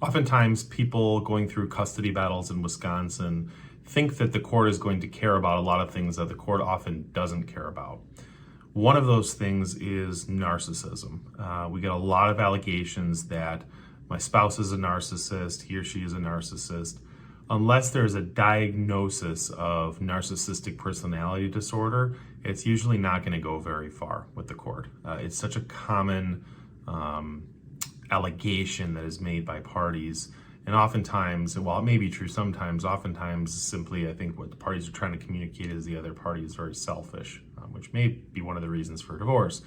Oftentimes, people going through custody battles in Wisconsin think that the court is going to care about a lot of things that the court often doesn't care about. One of those things is narcissism. We get a lot of allegations that my spouse is a narcissist, he or she is a narcissist. Unless there's a diagnosis of narcissistic personality disorder, it's usually not going to go very far with the court. It's such a common allegation that is made by parties, and oftentimes, while it may be true sometimes, oftentimes simply I think what the parties are trying to communicate is the other party is very selfish, which may be one of the reasons for divorce.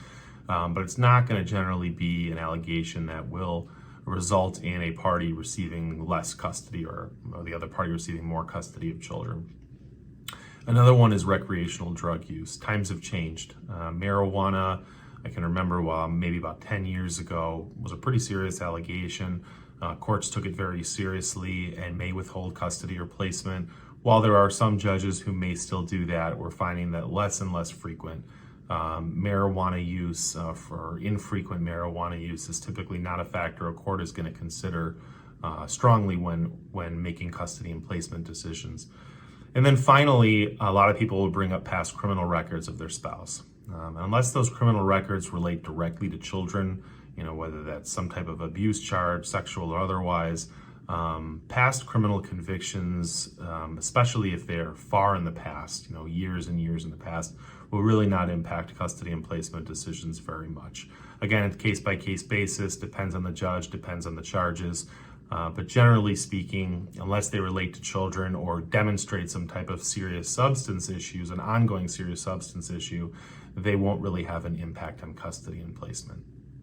But it's not going to generally be an allegation that will result in a party receiving less custody or the other party receiving more custody of children. Another one is recreational drug use. Times have changed. Marijuana, I can remember maybe about 10 years ago, was a pretty serious allegation. Courts took it very seriously and may withhold custody or placement. While there are some judges who may still do that, we're finding that less and less frequent. Marijuana use for infrequent marijuana use is typically not a factor a court is going to consider strongly when making custody and placement decisions. And then finally, a lot of people will bring up past criminal records of their spouse. Unless those criminal records relate directly to children, whether that's some type of abuse charge, sexual or otherwise, past criminal convictions, especially if they're far in the past, years and years in the past, will really not impact custody and placement decisions very much. Again, it's case-by-case basis, depends on the judge, depends on the charges. But generally speaking, unless they relate to children or demonstrate some type of serious substance issues, an ongoing serious substance issue, they won't really have an impact on custody and placement.